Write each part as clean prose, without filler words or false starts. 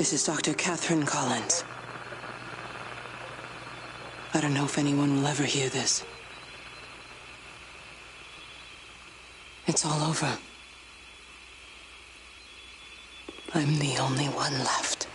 This is Dr. Catherine Collins. I don't know if anyone will ever hear this. It's all over. I'm the only one left.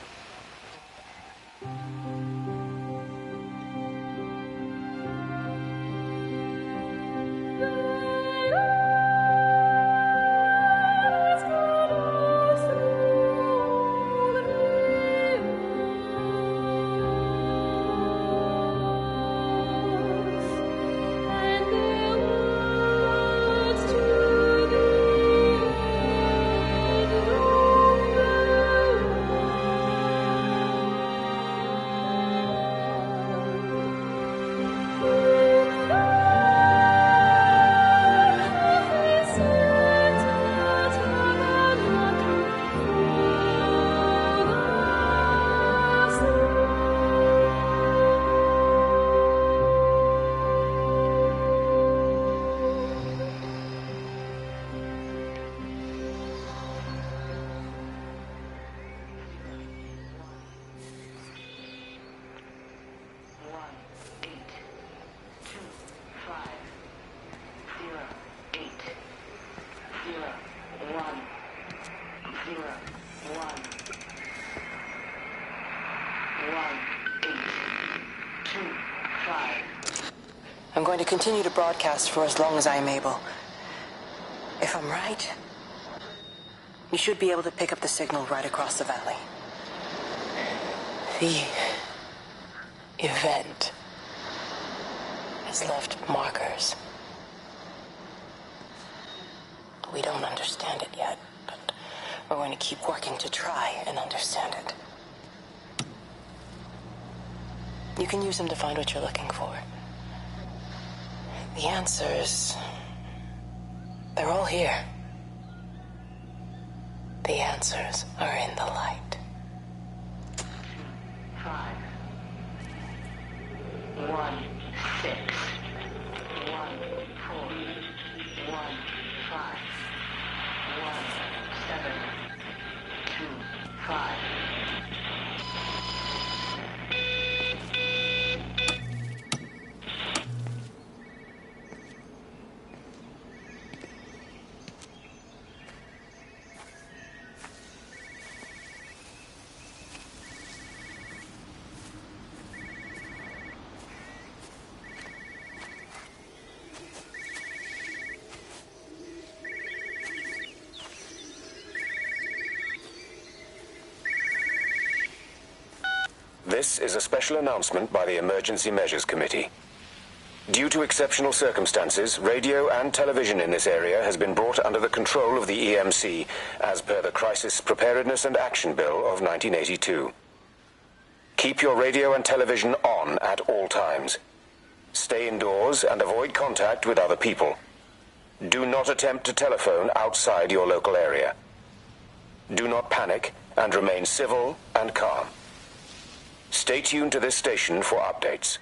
I'm going to continue to broadcast for as long as I am able. If I'm right, you should be able to pick up the signal right across the valley. The event has left markers. We don't understand it yet, but we're going to keep working to try and understand it. You can use them to find what you're looking for. The answers, they're all here. The answers are in the light. 5 1 6 1 4 1 5 1 7 2 5. This is a special announcement by the Emergency Measures Committee. Due to exceptional circumstances, radio and television in this area has been brought under the control of the EMC as per the Crisis Preparedness and Action Bill of 1982. Keep your radio and television on at all times. Stay indoors and avoid contact with other people. Do not attempt to telephone outside your local area. Do not panic and remain civil and calm. Stay tuned to this station for updates.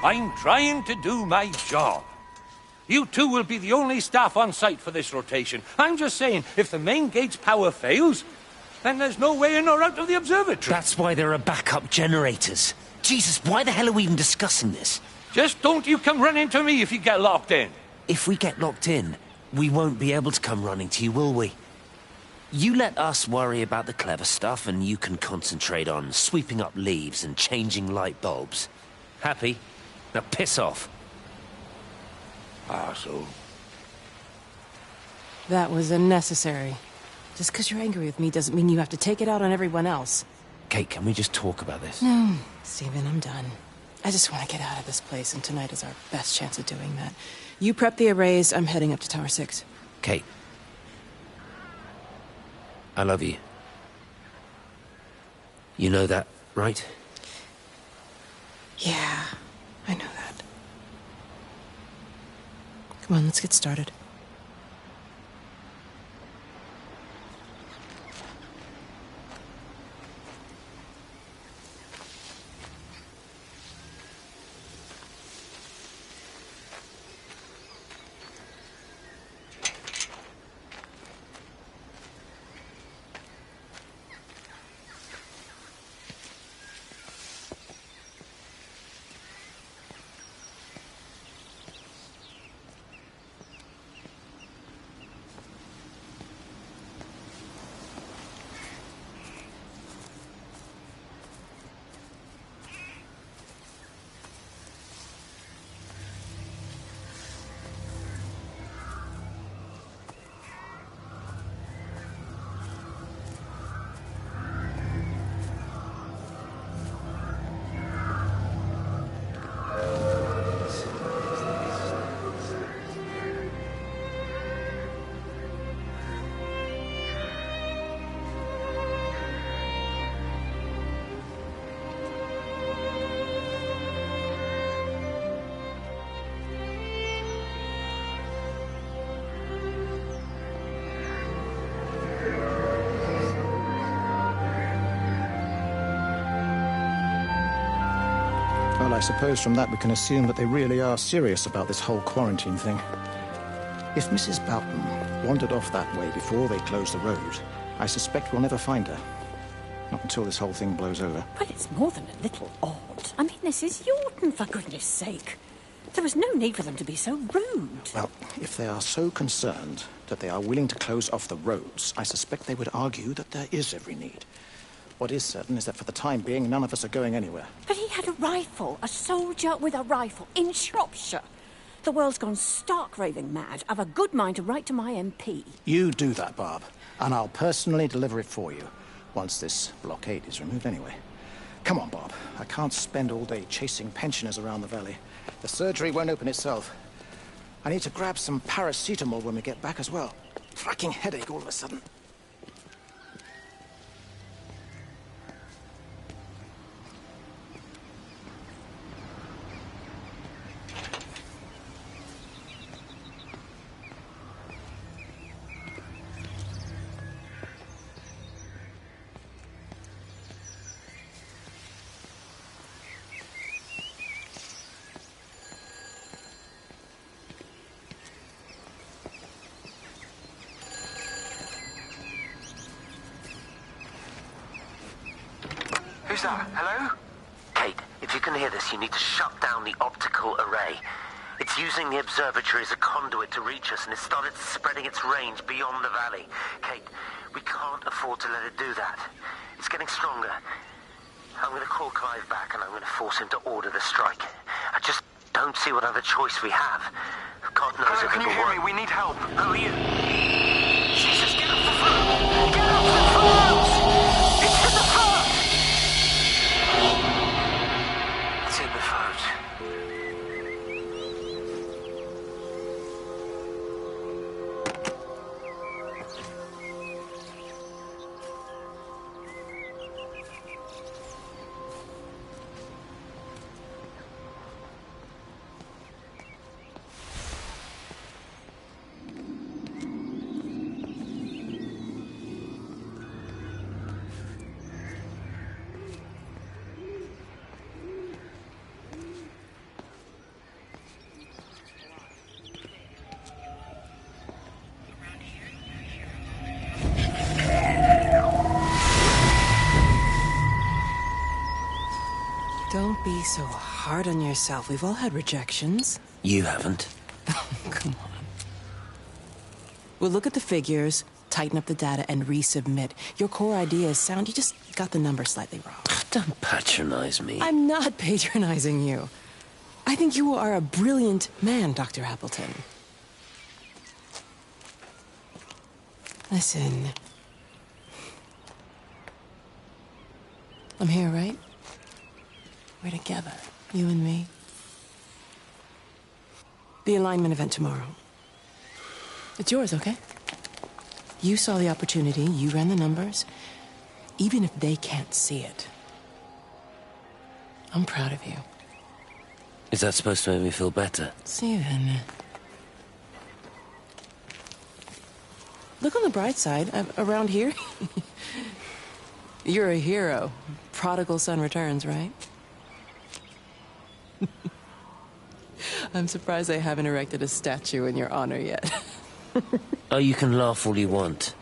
I'm trying to do my job. You two will be the only staff on site for this rotation. I'm just saying, if the main gate's power fails, then there's no way in or out of the observatory. That's why there are backup generators. Jesus, why the hell are we even discussing this? Just don't you come running to me if you get locked in. If we get locked in, we won't be able to come running to you, will we? You let us worry about the clever stuff, and you can concentrate on sweeping up leaves and changing light bulbs. Happy? Now piss off. Arsehole. That was unnecessary. Just because you're angry with me doesn't mean you have to take it out on everyone else. Kate, can we just talk about this? No, Stephen, I'm done. I just want to get out of this place, and tonight is our best chance of doing that. You prep the arrays, I'm heading up to Tower 6. Kate. I love you. You know that, right? Yeah, I know that. Come on, let's get started. Well, I suppose from that we can assume that they really are serious about this whole quarantine thing. If Mrs. Boughton wandered off that way before they closed the road, I suspect we'll never find her. Not until this whole thing blows over. Well, it's more than a little odd. I mean, this is Yorton, for goodness sake. There was no need for them to be so rude. Well, if they are so concerned that they are willing to close off the roads, I suspect they would argue that there is every need. What is certain is that for the time being, none of us are going anywhere. But he had a rifle, a soldier with a rifle, in Shropshire. The world's gone stark raving mad. I've a good mind to write to my MP. You do that, Barb, and I'll personally deliver it for you, once this blockade is removed anyway. Come on, Bob. I can't spend all day chasing pensioners around the valley. The surgery won't open itself. I need to grab some paracetamol when we get back as well. Fucking headache all of a sudden. Who's that? Hello? Kate, if you can hear this, you need to shut down the optical array. It's using the observatory as a conduit to reach us, and it's started spreading its range beyond the valley. Kate, we can't afford to let it do that. It's getting stronger. I'm going to call Clive back, and I'm going to force him to order the strike. I just don't see what other choice we have. God knows Hello, if can you hear me? We need help. Who are you? Jesus, get off the phone! Get off the phone! It's in the phone! It's in the phone. Don't be so hard on yourself. We've all had rejections. You haven't. Come on. We'll look at the figures, tighten up the data, and resubmit. Your core idea is sound. You just got the number slightly wrong. Don't patronize me. I'm not patronizing you. I think you are a brilliant man, Dr. Appleton. Listen, I'm here, right? We're together, you and me. The alignment event tomorrow. It's yours, okay? You saw the opportunity, you ran the numbers. Even if they can't see it, I'm proud of you. Is that supposed to make me feel better? Steven. Look on the bright side. Around here, you're a hero. Prodigal son returns, right? I'm surprised they haven't erected a statue in your honor yet. Oh, you can laugh all you want.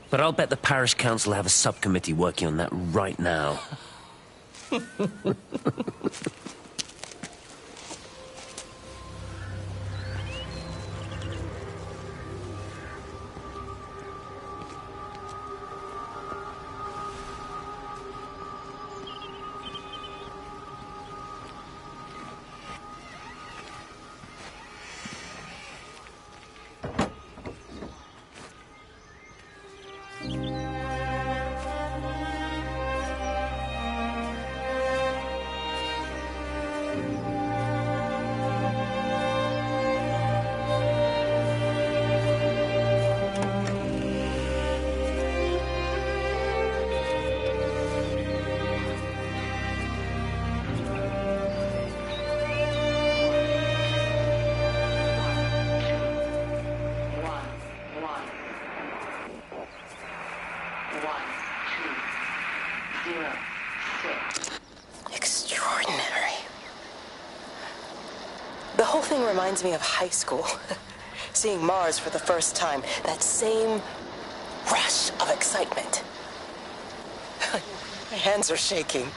But I'll bet the parish council have a subcommittee working on that right now. Extraordinary. The whole thing reminds me of high school. Seeing Mars for the first time. That same rush of excitement. My hands are shaking.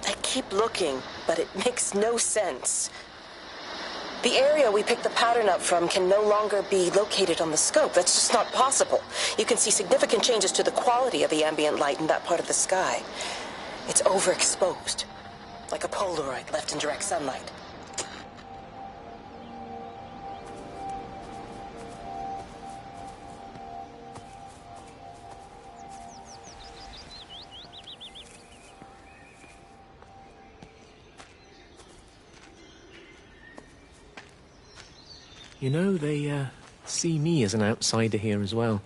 I keep looking, but it makes no sense. The area we picked the pattern up from can no longer be located on the scope. That's just not possible. You can see significant changes to the quality of the ambient light in that part of the sky. It's overexposed, like a Polaroid left in direct sunlight. You know, they see me as an outsider here as well.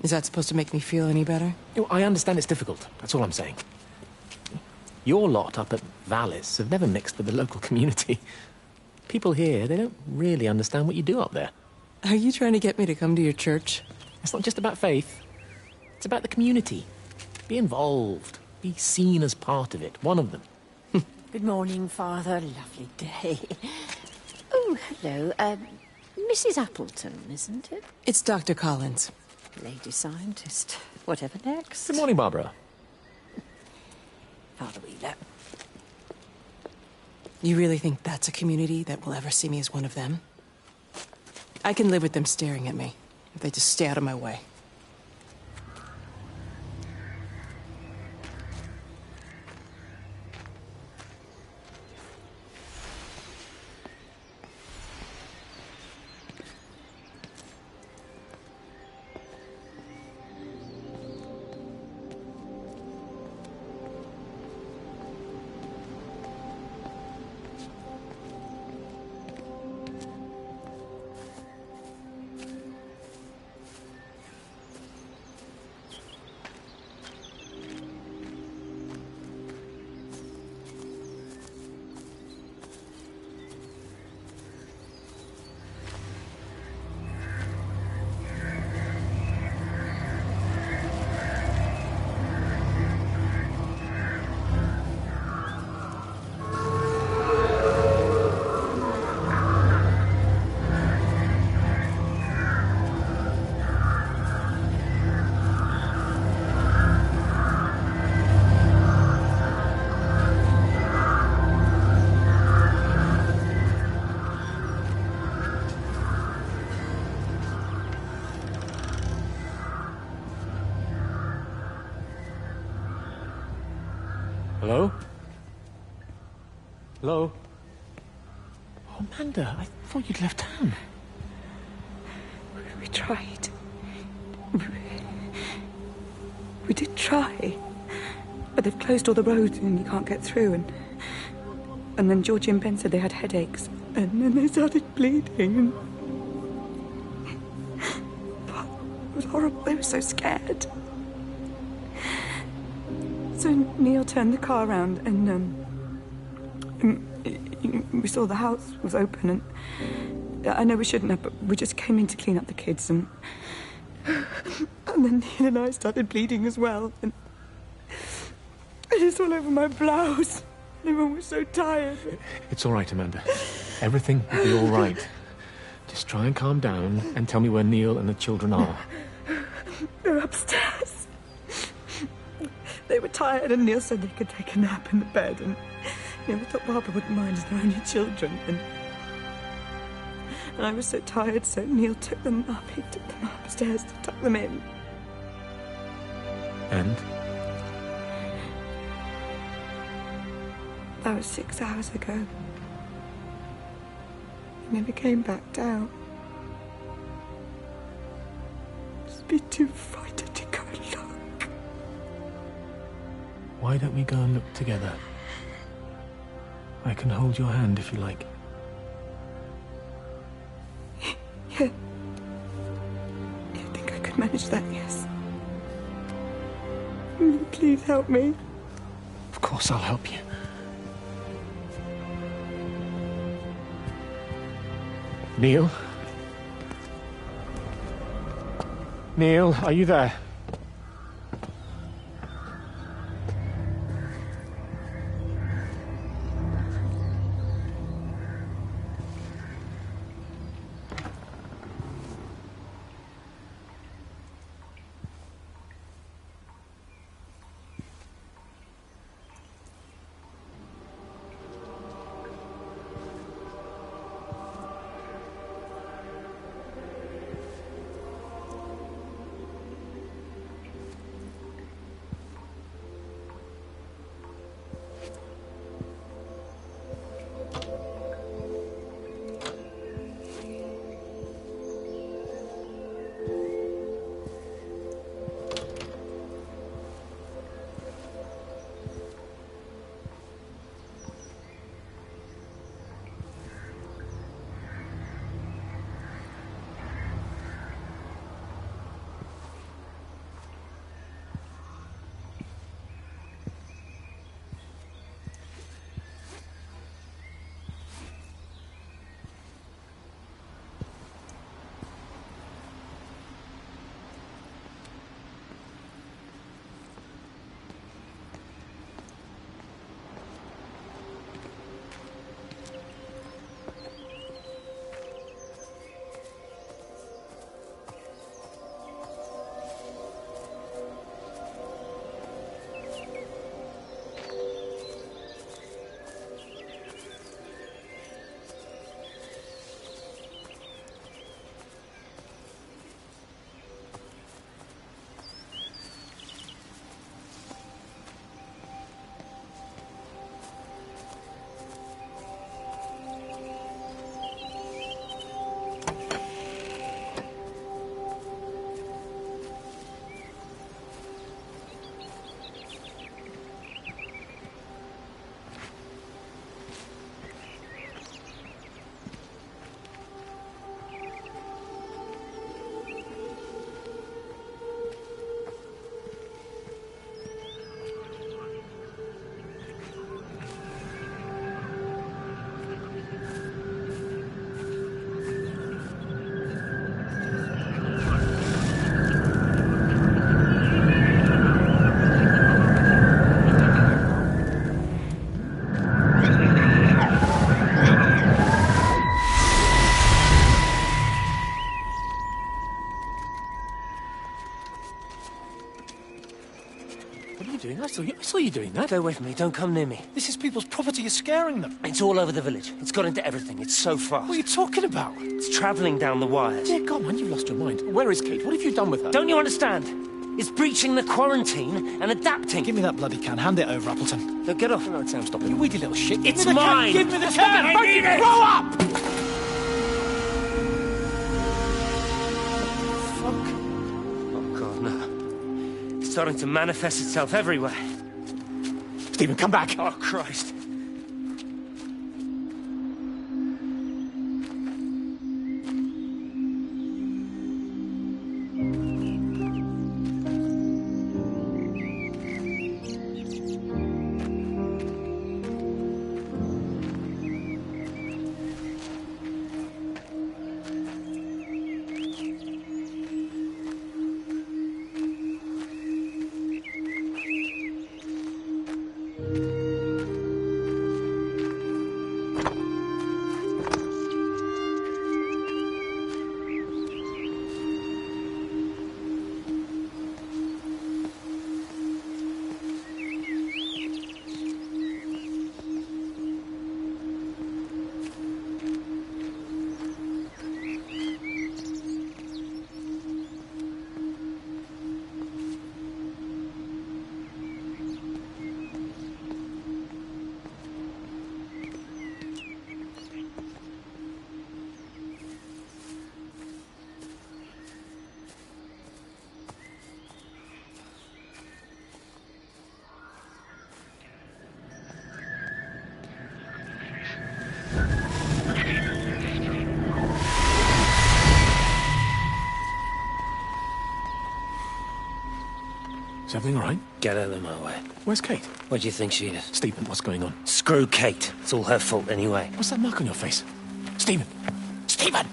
Is that supposed to make me feel any better? You know, I understand it's difficult. That's all I'm saying. Your lot up at Vallis have never mixed with the local community. People here, they don't really understand what you do up there. Are you trying to get me to come to your church? It's not just about faith. It's about the community. Be involved. Be seen as part of it. One of them. Good morning, Father. Lovely day. Oh, hello. Mrs. Appleton, isn't it? It's Dr. Collins. Lady scientist. Whatever next. Good morning, Barbara. Father Wheeler. You really think that's a community that will ever see me as one of them? I can live with them staring at me, if they just stay out of my way. Hello? Hello? Oh, Amanda, I thought you'd left town. We tried. We did try. But they've closed all the roads and you can't get through. And then Georgie and Ben said they had headaches. And then they started bleeding. It was horrible. They were so scared. So Neil turned the car around and we saw the house was open and I know we shouldn't have, but we just came in to clean up the kids and then Neil and I started bleeding as well and it's all over my blouse. Everyone was so tired. It's all right, Amanda. Everything will be all right. Just try and calm down and tell me where Neil and the children are. They're upstairs. They were tired and Neil said they could take a nap in the bed and we thought Barbara wouldn't mind as they're only children and I was so tired so Neil took them up. He took them upstairs to tuck them in. And? That was 6 hours ago. He never came back down. Just be too frightened to go and look. Why don't we go and look together? I can hold your hand if you like. Yeah. I think I could manage that, yes. Will you please help me? Of course I'll help you. Neil? Neil, are you there? What are you doing? I saw you doing that. Go away from me. Don't come near me. This is people's property. You're scaring them. It's all over the village. It's got into everything. It's so fast. What are you talking about? It's travelling down the wires. Dear God, man, you've lost your mind. Where is Kate? What have you done with her? Don't you understand? It's breaching the quarantine and adapting. Give me that bloody can. Hand it over, Appleton. No, get off. No, Sam, stop it. You weedy little shit. It's mine. Give me the can. I need it. Grow up! Fuck. Oh, God, no. It's starting to manifest itself everywhere. Stephen, come back. Oh, Christ. Is everything all right? Get out of my way. Where's Kate? Where do you think she is? Stephen, what's going on? Screw Kate. It's all her fault anyway. What's that mark on your face? Stephen! Stephen!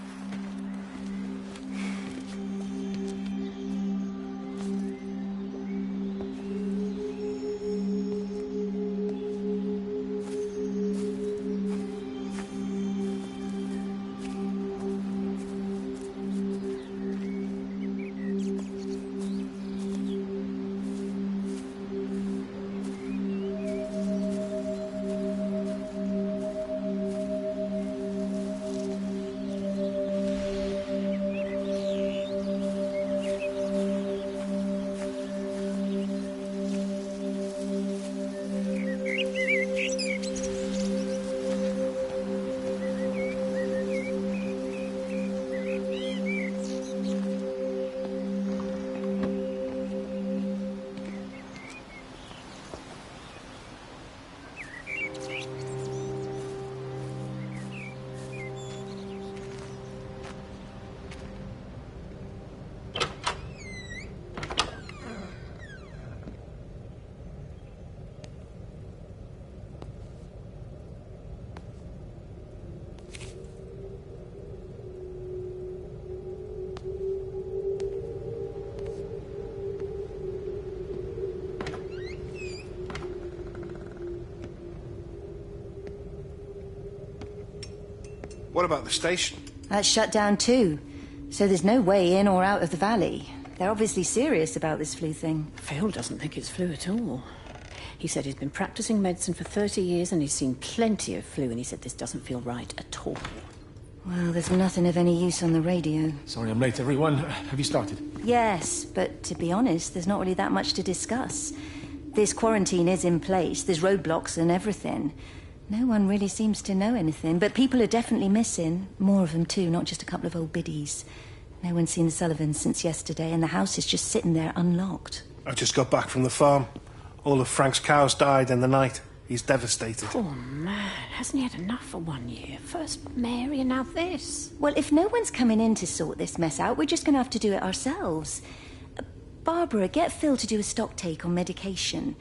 What about the station? That's shut down too. So there's no way in or out of the valley. They're obviously serious about this flu thing. Phil doesn't think it's flu at all. He said he's been practicing medicine for 30 years and he's seen plenty of flu, and he said this doesn't feel right at all. Well, there's nothing of any use on the radio. Sorry I'm late, everyone. Have you started? Yes, but to be honest, there's not really that much to discuss. This quarantine is in place. There's roadblocks and everything. No one really seems to know anything, but people are definitely missing. More of them too, not just a couple of old biddies. No one's seen the Sullivans since yesterday, and the house is just sitting there unlocked. I just got back from the farm. All of Frank's cows died in the night. He's devastated. Poor man. Hasn't he had enough for 1 year? First Mary and now this. Well, if no one's coming in to sort this mess out, we're just going to have to do it ourselves. Barbara, get Phil to do a stock take on medication.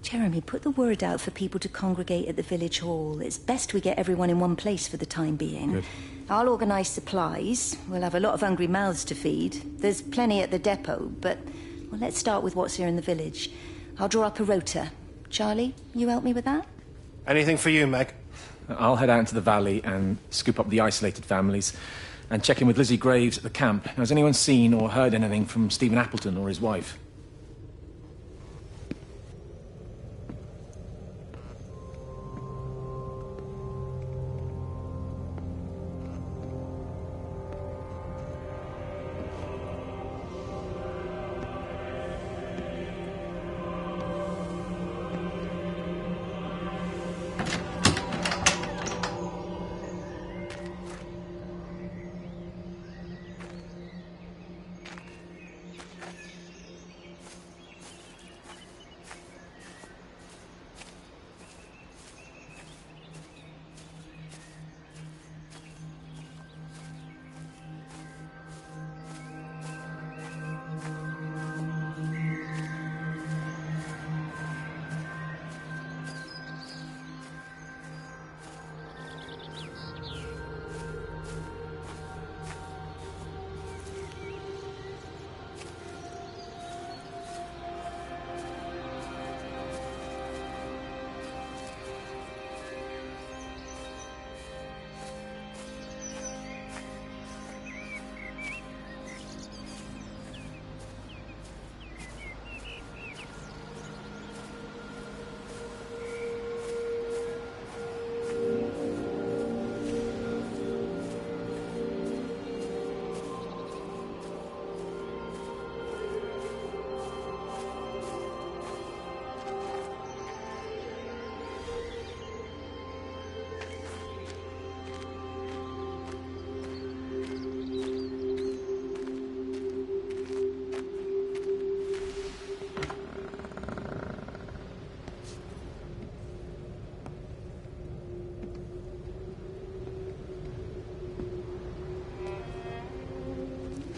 Jeremy, put the word out for people to congregate at the village hall. It's best we get everyone in one place for the time being. Good. I'll organise supplies. We'll have a lot of hungry mouths to feed. There's plenty at the depot, but well, let's start with what's here in the village. I'll draw up a rota. Charlie, you help me with that? Anything for you, Meg? I'll head out into the valley and scoop up the isolated families and check in with Lizzie Graves at the camp. Has anyone seen or heard anything from Stephen Appleton or his wife?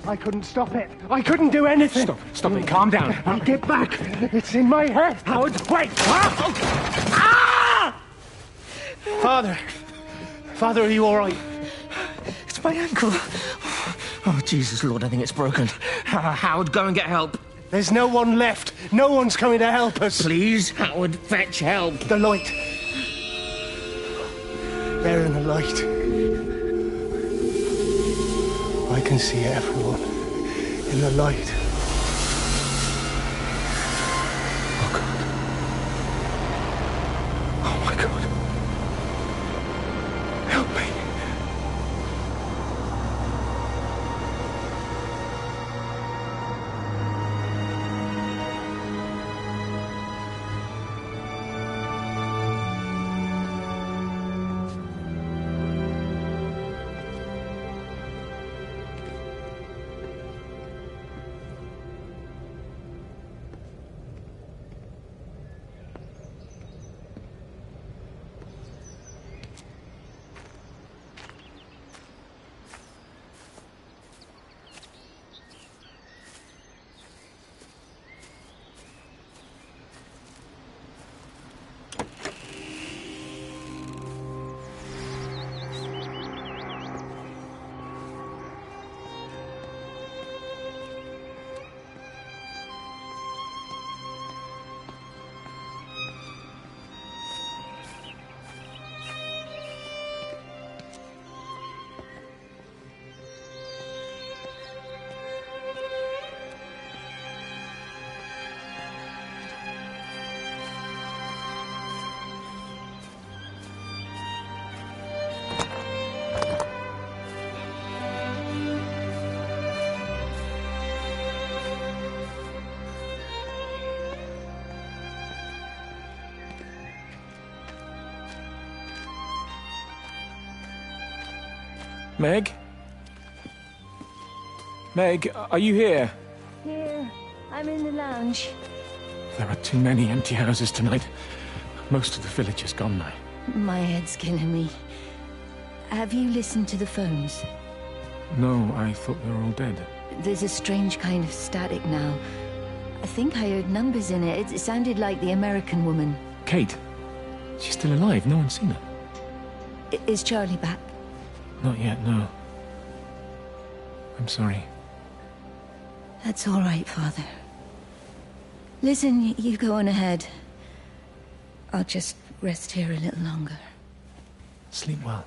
I couldn't stop it. I couldn't do anything. Stop it. Calm down. I'll get back. It's in my head. Howard, wait! Father, are you all right? It's my ankle. Oh, Jesus, Lord, I think it's broken. Howard, go and get help. There's no one left. No one's coming to help us. Please, Howard, fetch help. The light. There in the light. I can see everyone in the light. Oh, God. Oh, my God. Help me. Meg? Meg, are you here? Here, I'm in the lounge. There are too many empty houses tonight. Most of the village is gone now. My head's killing me. Have you listened to the phones? No, I thought they were all dead. There's a strange kind of static now. I think I heard numbers in it. It sounded like the American woman. Kate? She's still alive. No one's seen her. Is Charlie back? Not yet, no. I'm sorry. That's all right, Father. Listen, you go on ahead. I'll just rest here a little longer. Sleep well.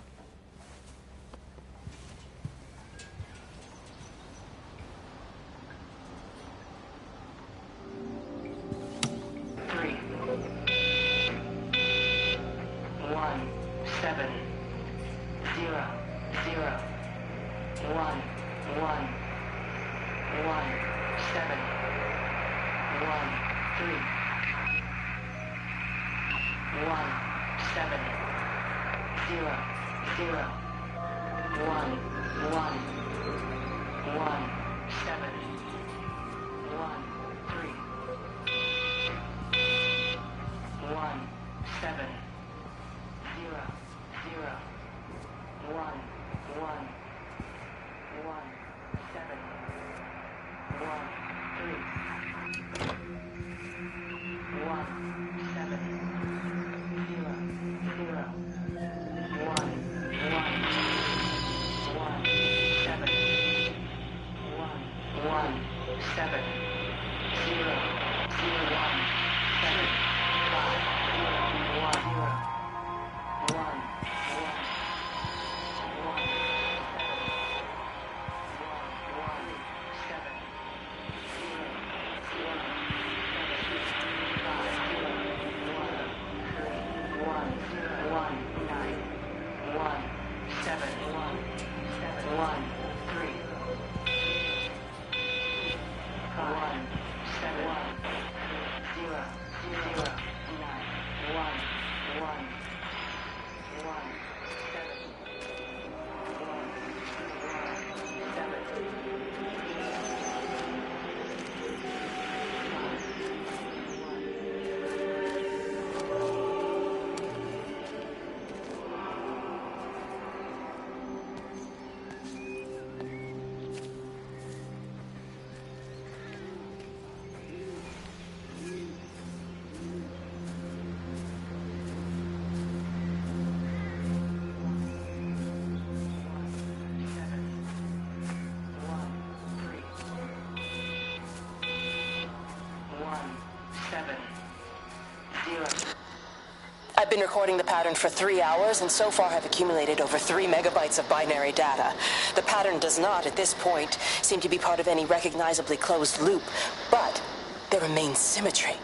been recording the pattern for 3 hours, and so far have accumulated over 3 megabytes of binary data. The pattern does not, at this point, seem to be part of any recognizably closed loop, but there remains symmetry,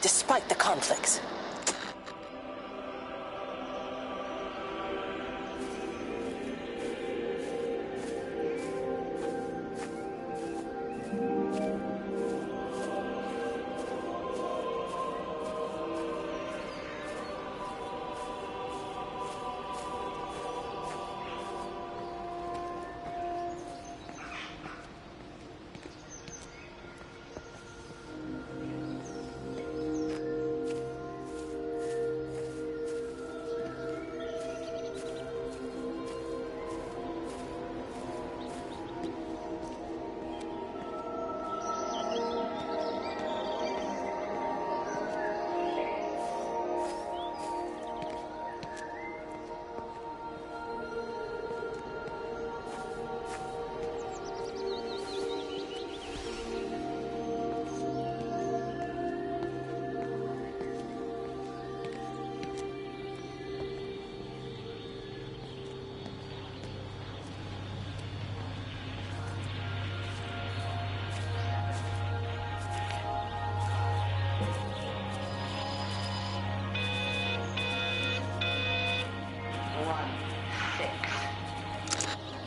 despite the conflicts.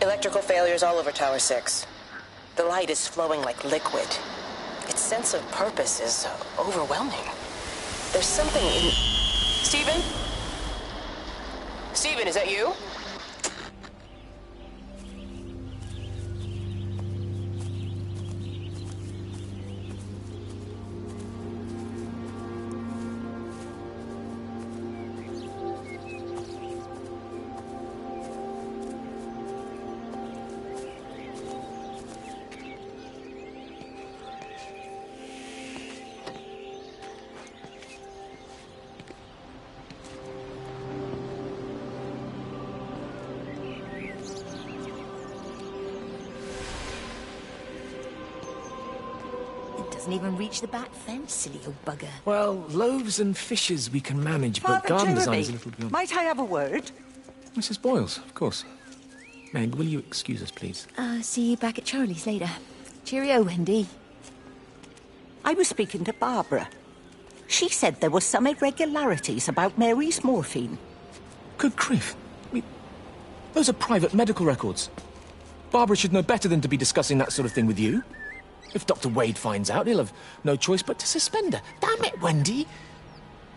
Electrical failures all over Tower 6. The light is flowing like liquid. Its sense of purpose is overwhelming. There's something in... Stephen? Stephen, is that you? Doesn't even reach the back fence, silly old bugger. Well, loaves and fishes we can manage, but Father garden Jeremy, design's a little beyond... might I have a word? Mrs. Boyles, of course. Meg, will you excuse us, please? See you back at Charlie's later. Cheerio, Wendy. I was speaking to Barbara. She said there were some irregularities about Mary's morphine. Good grief. Those are private medical records. Barbara should know better than to be discussing that sort of thing with you. If Dr. Wade finds out, he'll have no choice but to suspend her. Damn it, Wendy!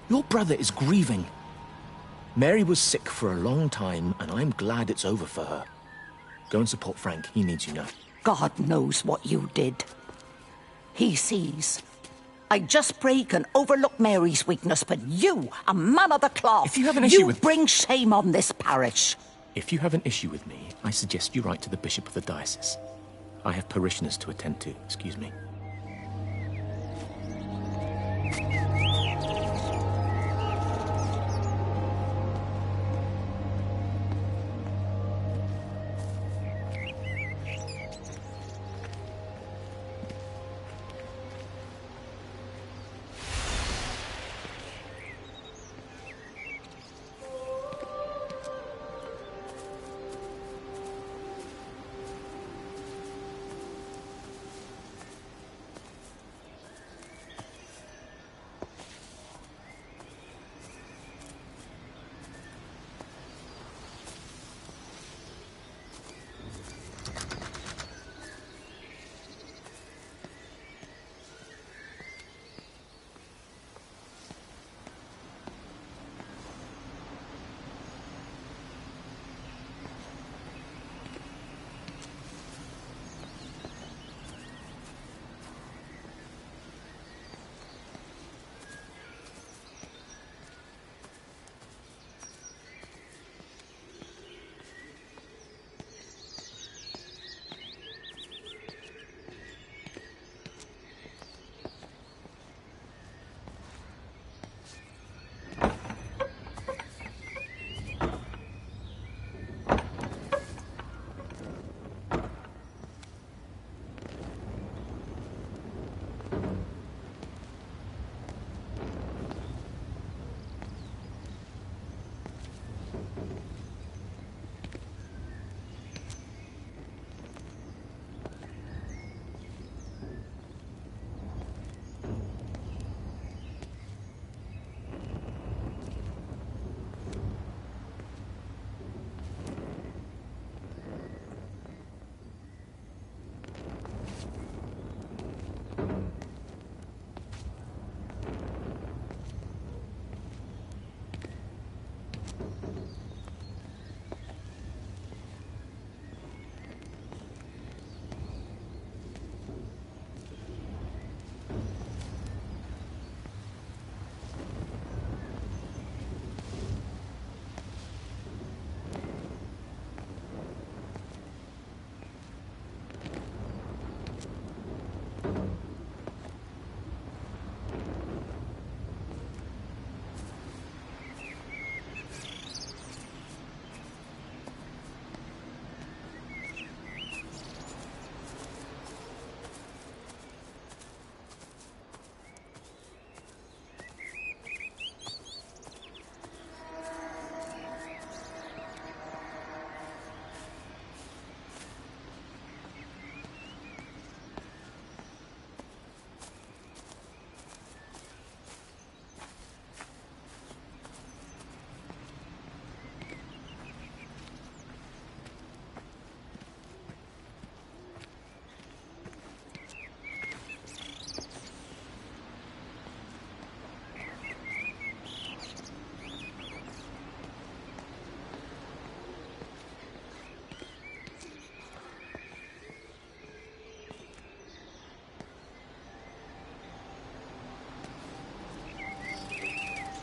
Your brother is grieving. Mary was sick for a long time, and I'm glad it's over for her. Go and support Frank. He needs you now. God knows what you did. He sees. I just break and overlook Mary's weakness, but you, a man of the cloth, if you have an issue you bring shame on this parish. If you have an issue with me, I suggest you write to the Bishop of the Diocese. I have parishioners to attend to. Excuse me.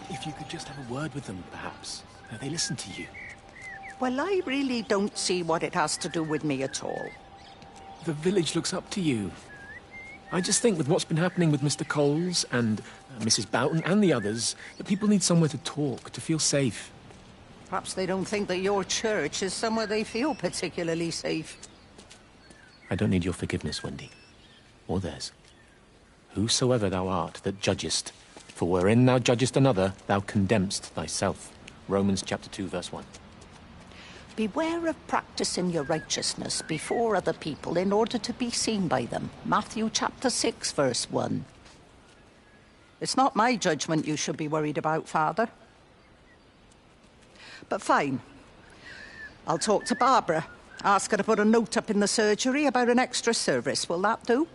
If you could just have a word with them, perhaps. They listen to you. Well, I really don't see what it has to do with me at all. The village looks up to you. I just think with what's been happening with Mr. Coles and Mrs. Boughton and the others, that people need somewhere to talk, to feel safe. Perhaps they don't think that your church is somewhere they feel particularly safe. I don't need your forgiveness, Wendy. Or theirs. Whosoever thou art that judgest, for wherein thou judgest another, thou condemnest thyself. Romans chapter 2, verse 1. Beware of practicing your righteousness before other people in order to be seen by them. Matthew chapter 6, verse 1. It's not my judgment you should be worried about, Father. But fine. I'll talk to Barbara. Ask her to put a note up in the surgery about an extra service. Will that do?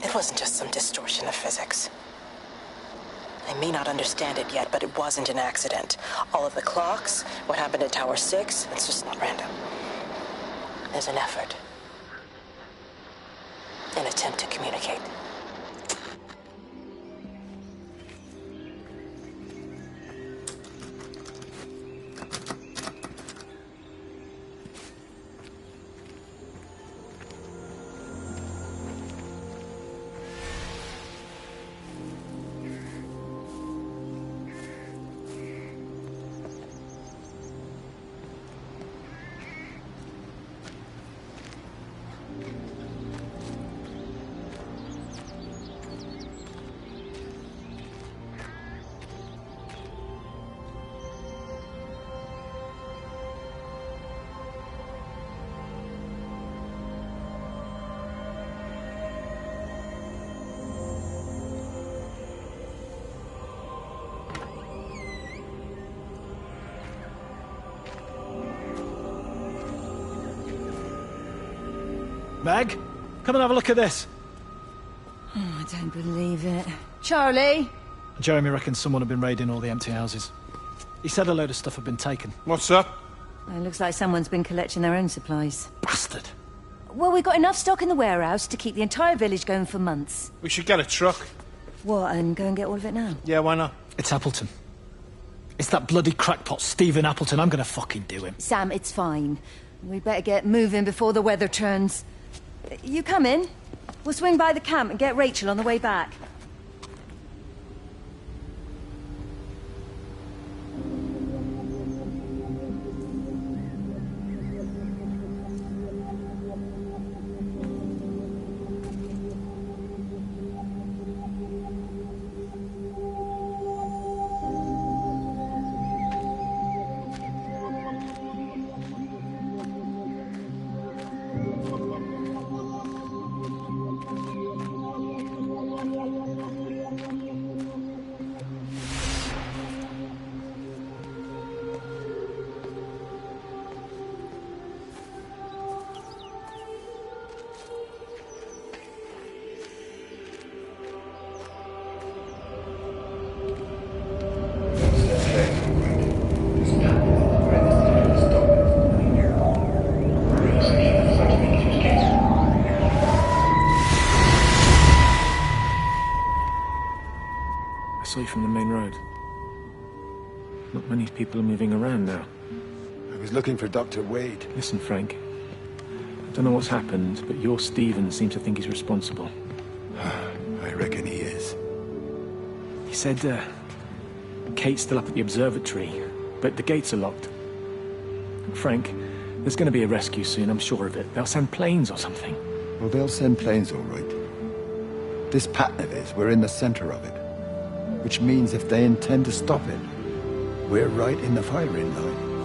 It wasn't just some distortion of physics. I may not understand it yet, but it wasn't an accident. All of the clocks, what happened at Tower 6, it's just not random. There's an effort. An attempt to communicate. Meg, come and have a look at this. Oh, I don't believe it. Charlie? Jeremy reckons someone had been raiding all the empty houses. He said a load of stuff had been taken. What's up? It looks like someone's been collecting their own supplies. Bastard. Well, we've got enough stock in the warehouse to keep the entire village going for months. We should get a truck. What, and go and get all of it now? Yeah, why not? It's Appleton. It's that bloody crackpot Stephen Appleton. I'm gonna fucking do him. Sam, it's fine. We better get moving before the weather turns. You come in. We'll swing by the camp and get Rachel on the way back. I saw you from the main road. Not many people are moving around now. I was looking for Dr. Wade. Listen, Frank. I don't know what's happened, but your Stephen seems to think he's responsible. I reckon he is. He said, Kate's still up at the observatory, but the gates are locked. Frank, there's going to be a rescue soon, I'm sure of it. They'll send planes or something. Well, they'll send planes, all right. This pattern of his, we're in the center of it. Which means if they intend to stop it, we're right in the firing line.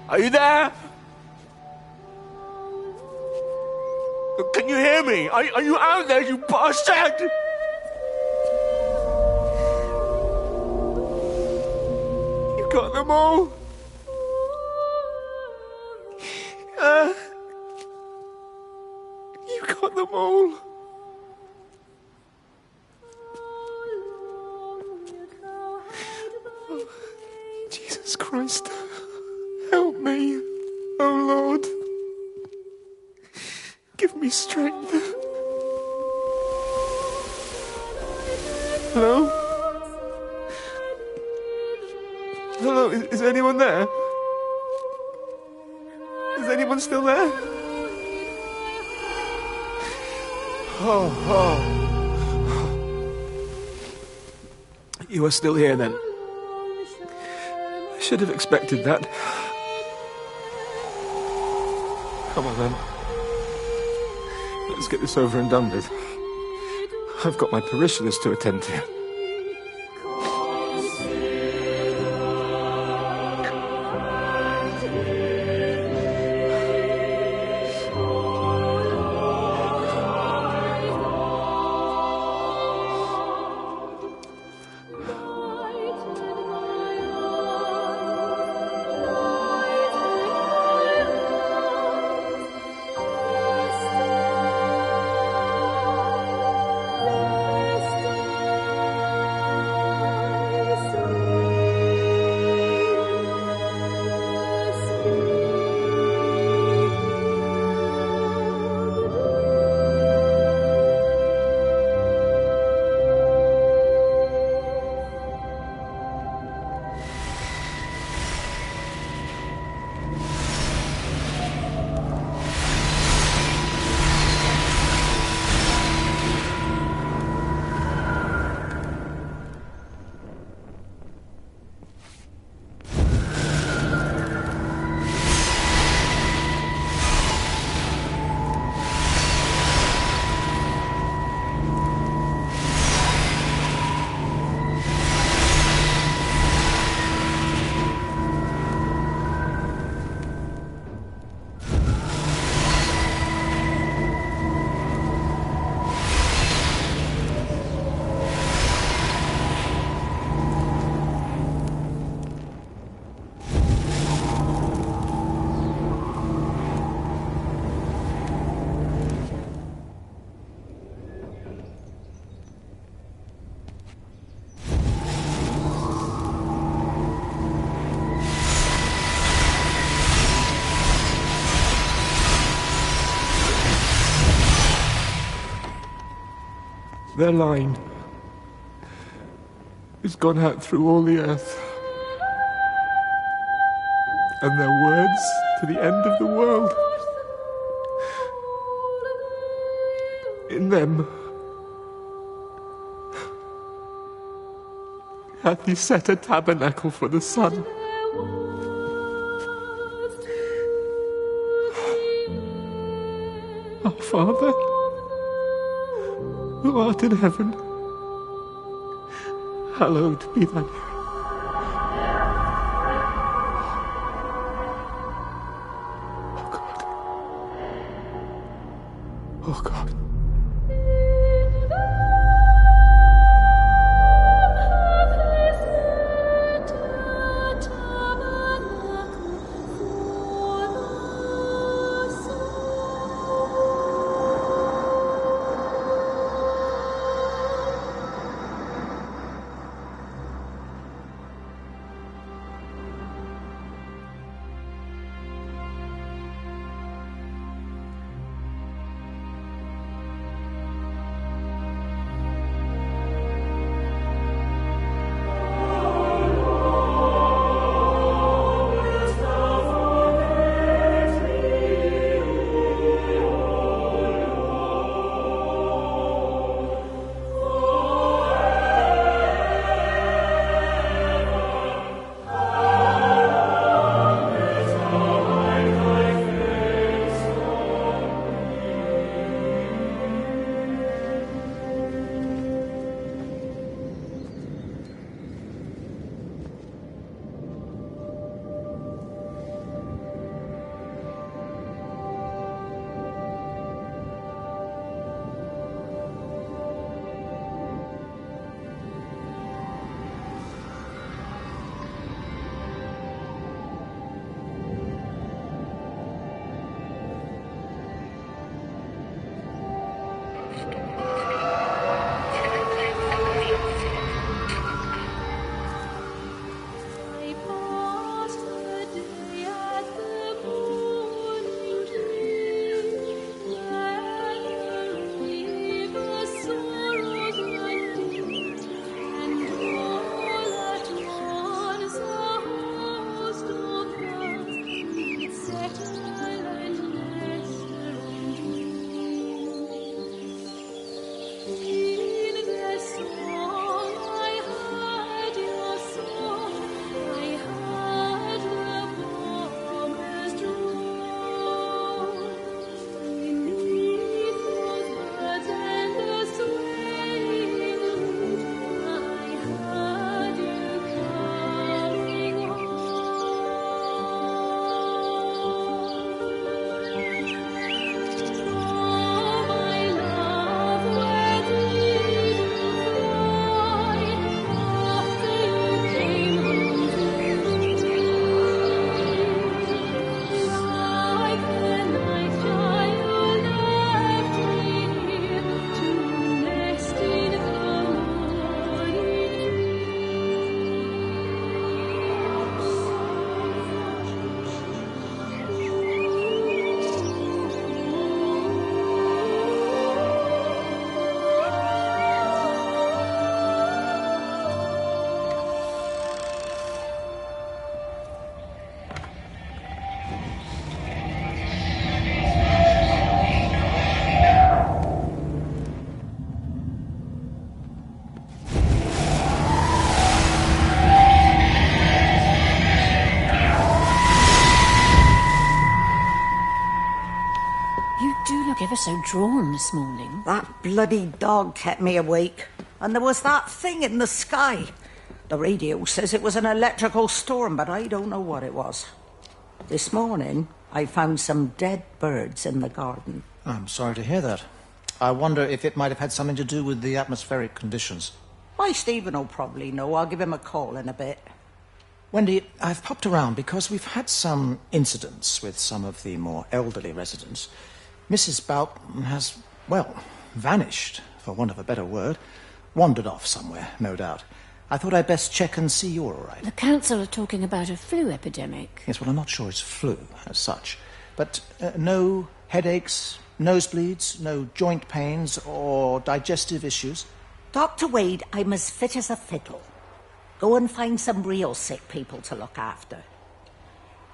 Are you there? Can you hear me? Are you out there, you bastard? You got them all? You got them all? Oh, Jesus Christ. Help me, oh Lord. Give me strength. Hello? Hello, is anyone there? Is anyone still there? You are still here, then? I should have expected that. Come on, then. Let's get this over and done with. I've got my parishioners to attend to. Their line has gone out through all the earth. And their words to the end of the world. In them hath he set a tabernacle for the sun. Our Father, who art in heaven, hallowed be thy name. Oh God. so drawn this morning. That bloody dog kept me awake. And there was that thing in the sky. The radio says it was an electrical storm, but I don't know what it was. This morning, I found some dead birds in the garden. I'm sorry to hear that. I wonder if it might have had something to do with the atmospheric conditions. My Stephen will probably know. I'll give him a call in a bit. Wendy, I've popped around because we've had some incidents with some of the more elderly residents. Mrs. Bout has, well, vanished, for want of a better word. Wandered off somewhere, no doubt. I thought I'd best check and see you're all right. The council are talking about a flu epidemic. Yes, well, I'm not sure it's flu as such. But no headaches, nosebleeds, no joint pains or digestive issues? Dr. Wade, I'm as fit as a fiddle. Go and find some real sick people to look after.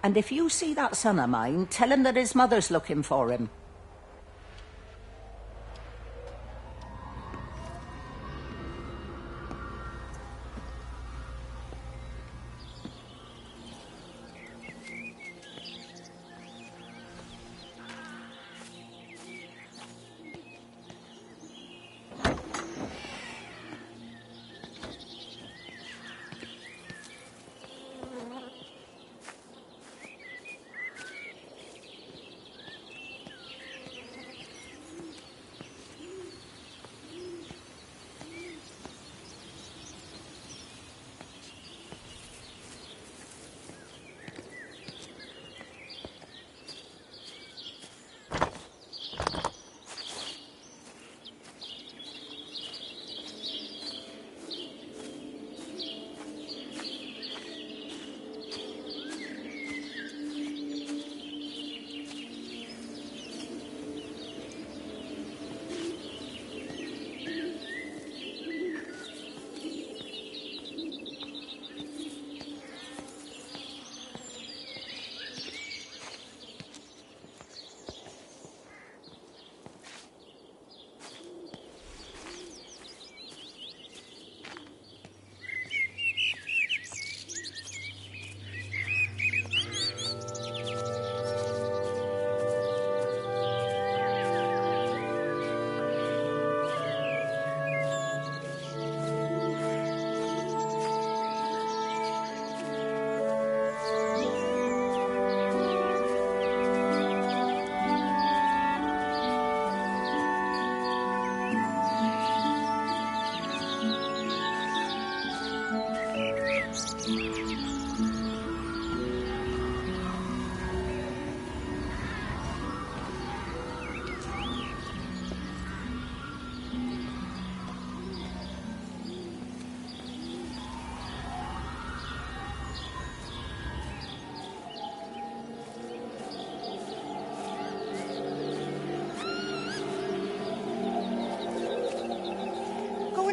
And if you see that son of mine, tell him that his mother's looking for him.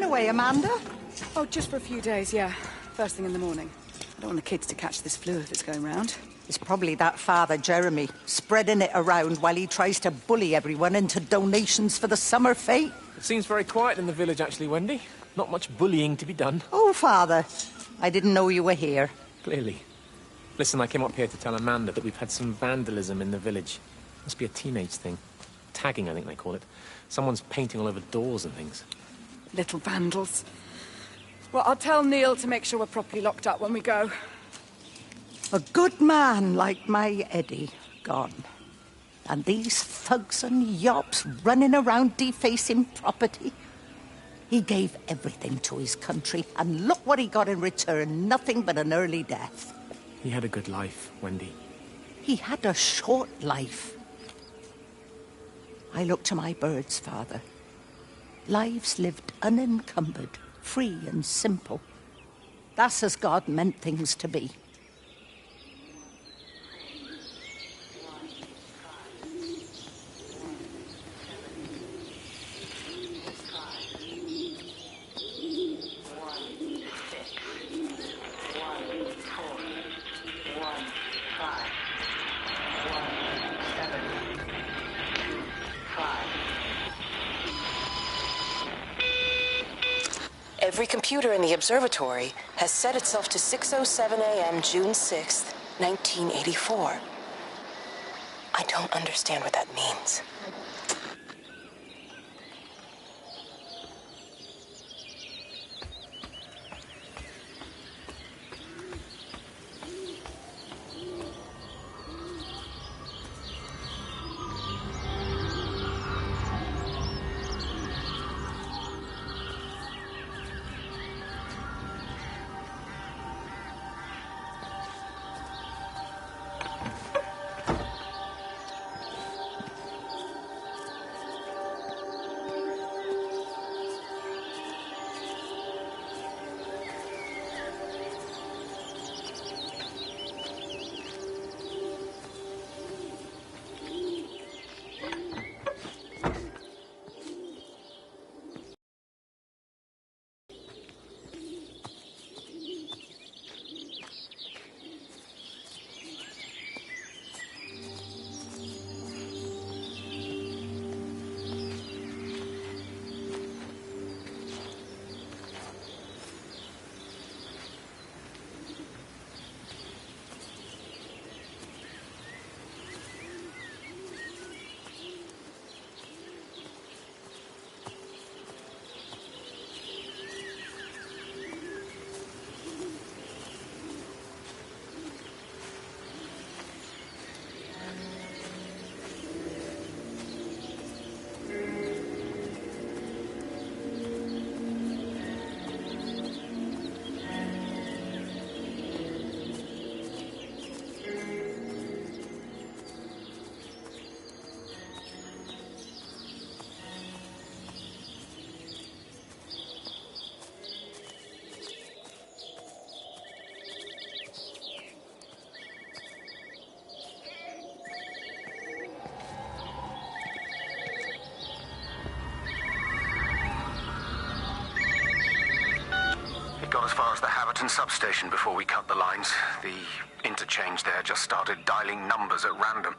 Away, Amanda? Oh, just for a few days, yeah. First thing in the morning. I don't want the kids to catch this flu if it's going round. It's probably that father, Jeremy, spreading it around while he tries to bully everyone into donations for the summer fete. It seems very quiet in the village, actually, Wendy. Not much bullying to be done. Oh, Father, I didn't know you were here. Clearly. Listen, I came up here to tell Amanda that we've had some vandalism in the village. Must be a teenage thing. Tagging, I think they call it. Someone's painting all over doors and things. Little vandals. Well, I'll tell Neil to make sure we're properly locked up when we go. A good man like my Eddie gone. And these thugs and yops running around defacing property. He gave everything to his country, and look what he got in return. Nothing but an early death. He had a good life, Wendy. He had a short life. I look to my birds, Father. Lives lived unencumbered, free and simple. That's as God meant things to be. Every computer in the observatory has set itself to 6:07 a.m. June 6th, 1984. I don't understand what that means. Appleton substation before we cut the lines. The interchange there just started dialing numbers at random.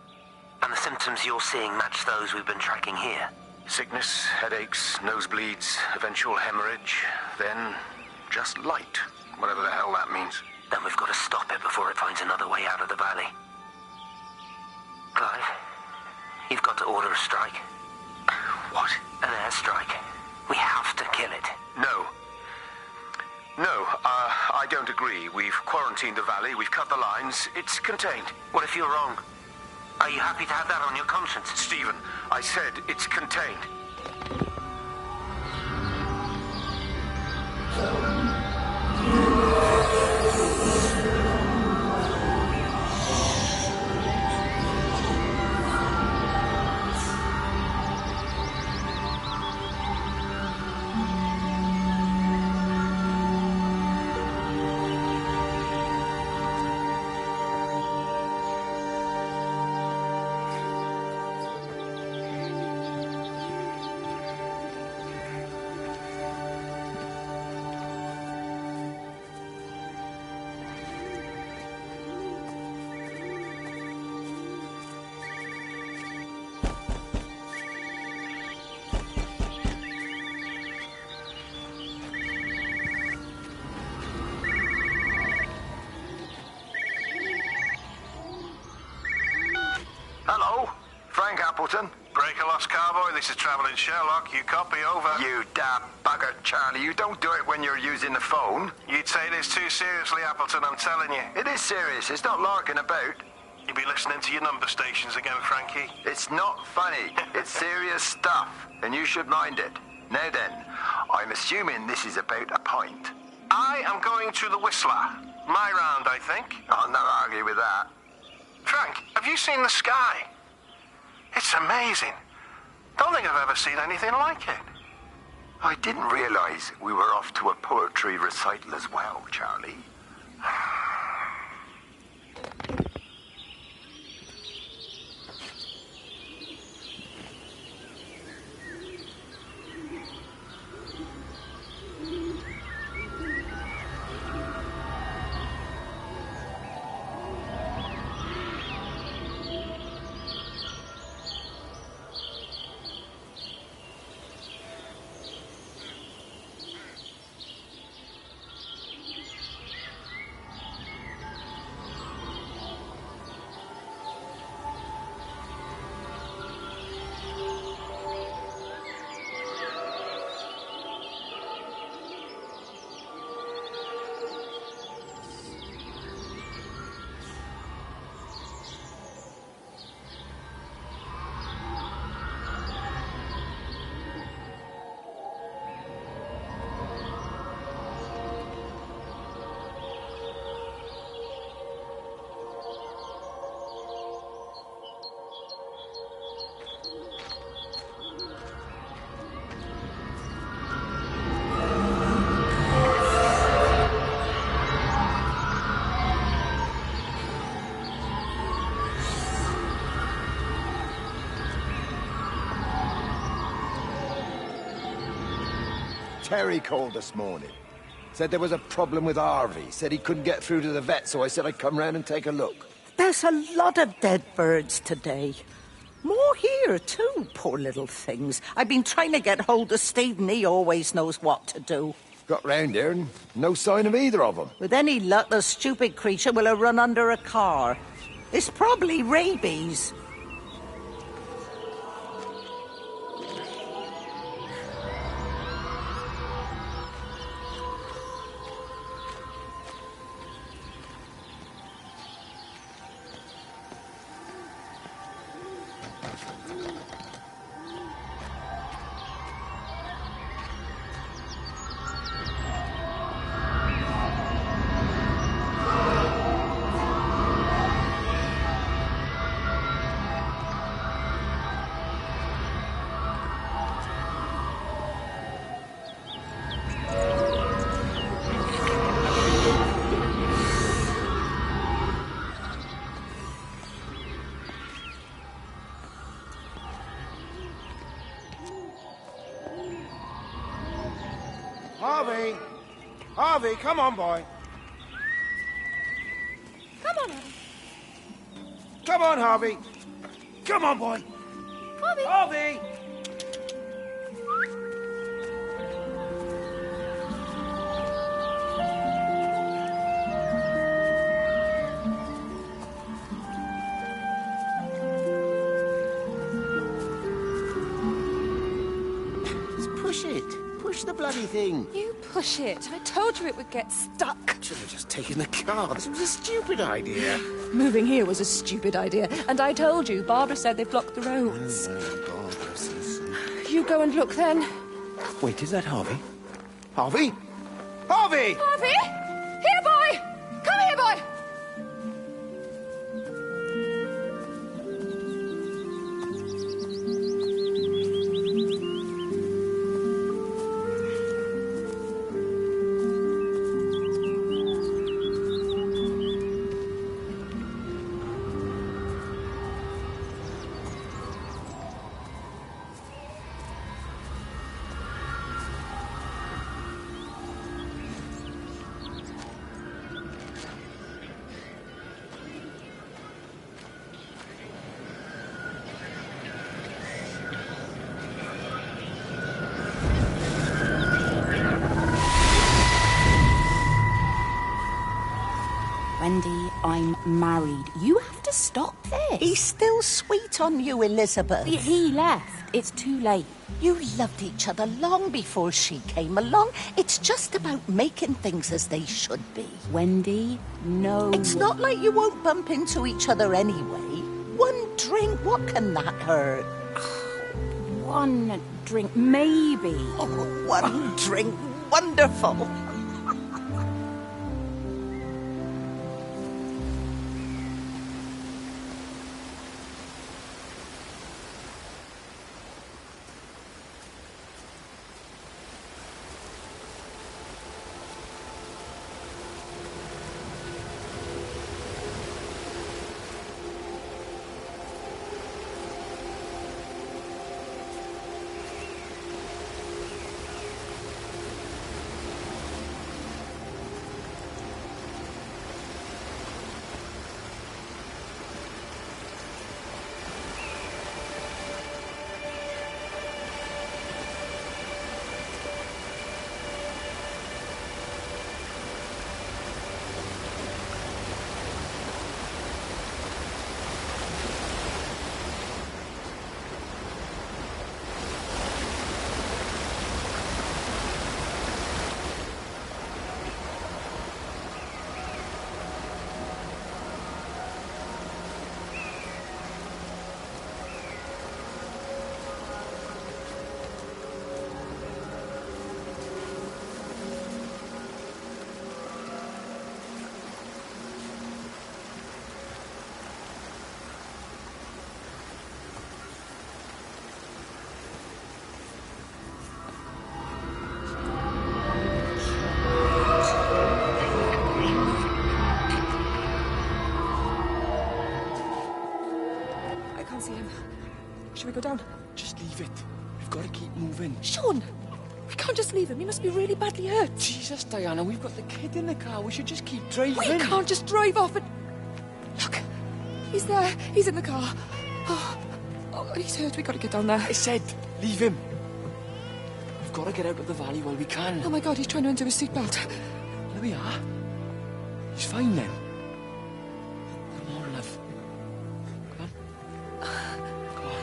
And the symptoms you're seeing match those we've been tracking here? Sickness, headaches, nosebleeds, eventual hemorrhage, then just light, whatever the hell that means. Then we've got to stop it before it finds another way out of the valley. Clive, you've got to order a strike. What? An airstrike. We have to kill it. No. No, I don't agree. We've quarantined the valley, we've cut the lines, it's contained. What if you're wrong? Are you happy to have that on your conscience? Stephen, I said it's contained. Hello, Frank Appleton. Breaker lost cowboy, this is Travelling Sherlock. You copy, over. You damn bugger, Charlie. You don't do it when you're using the phone. You'd say this too seriously, Appleton, I'm telling you. It is serious. It's not larking about. You be listening to your number stations again, Frankie. It's not funny. It's serious stuff, and you should mind it. Now then, I'm assuming this is about a pint. I am going to the Whistler. My round, I think. I'll not argue with that. Frank, have you seen the sky? It's amazing. Don't think I've ever seen anything like it. I didn't realize we were off to a poetry recital as well, Charlie. Terry called this morning. Said there was a problem with Harvey. Said he couldn't get through to the vet, so I said I'd come round and take a look. There's a lot of dead birds today. More here, too, poor little things. I've been trying to get hold of Steve, and he always knows what to do. Got round here and no sign of either of them. With any luck, the stupid creature will have run under a car. It's probably rabies. Harvey! Harvey, come on, boy. Come on, Harvey. Come on, boy. Harvey! Harvey! Push it. Push the bloody thing. You push it. I told you it would get stuck. Should have just taken the car. This was a stupid idea. Moving here was a stupid idea. And I told you, Barbara said they blocked the roads. Barbara says... You go and look then. Wait, is that Harvey? Harvey? Harvey! Harvey! Here, boy! Come here, boy! Wendy, I'm married. You have to stop this. He's still sweet on you, Elizabeth. He left. It's too late. You loved each other long before she came along. It's just about making things as they should be. Wendy, no. It's not like you won't bump into each other anyway. One drink, what can that hurt? One drink, maybe. Oh, one drink, wonderful. See him. Should we go down? Just leave it. We've got to keep moving. Sean! We can't just leave him. He must be really badly hurt. Jesus, Diana, we've got the kid in the car. We should just keep driving. We can't just drive off and... Look! He's there. He's in the car. Oh, he's hurt. We've got to get down there. I said, leave him. We've got to get out of the valley while we can. Oh, my God, he's trying to undo his seatbelt. There we are. He's fine then. Come on, love. Come on. Go on.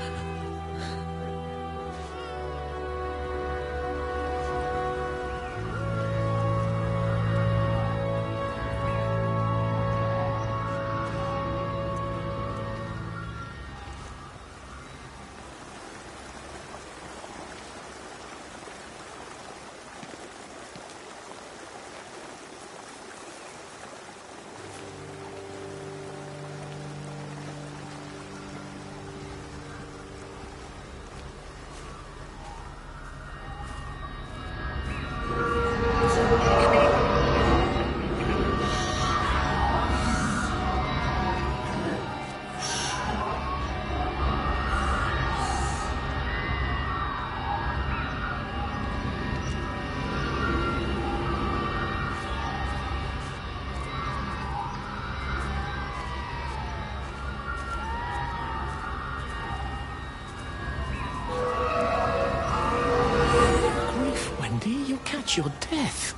your death.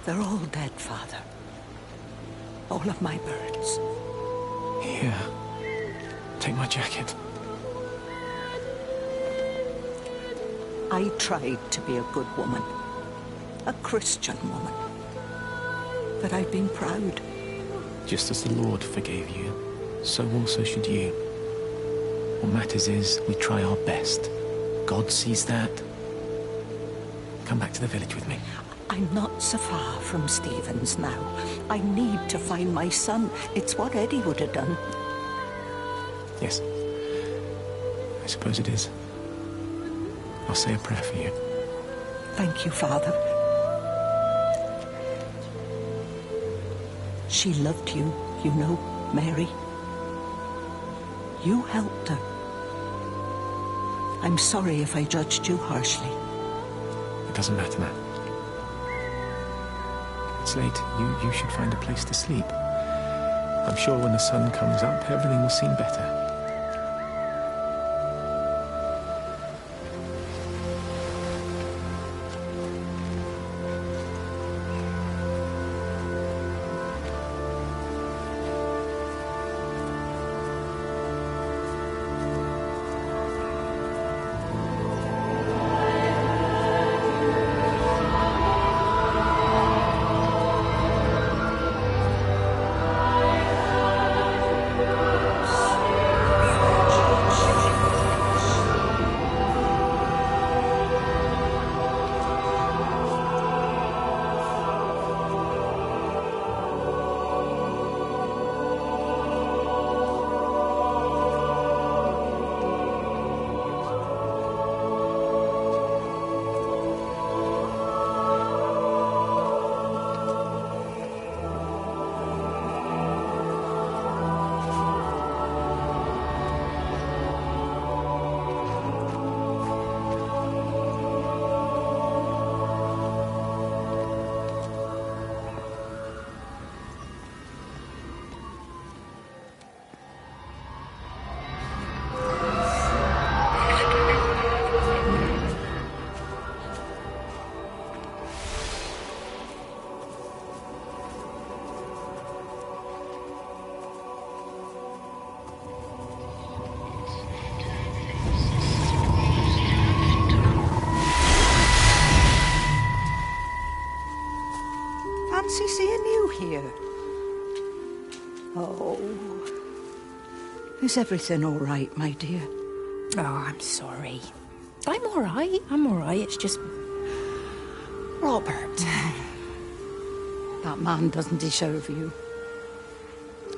They're all dead, Father. All of my birds. Here. Take my jacket. I tried to be a good woman. A Christian woman. But I've been proud. Just as the Lord forgave you, so also should you. What matters is we try our best. God sees that. Come back to the village with me. I'm not so far from Stevens now. I need to find my son. It's what Eddie would have done. Yes. I suppose it is. I'll say a prayer for you. Thank you, Father. She loved you, you know, Mary. You helped her. I'm sorry if I judged you harshly. It doesn't matter, Matt. It's late. You should find a place to sleep. I'm sure when the sun comes up, everything will seem better. Fancy seeing you here. Oh. Is everything all right, my dear? Oh, I'm sorry. I'm all right. I'm all right. It's just... Robert. That man doesn't deserve you.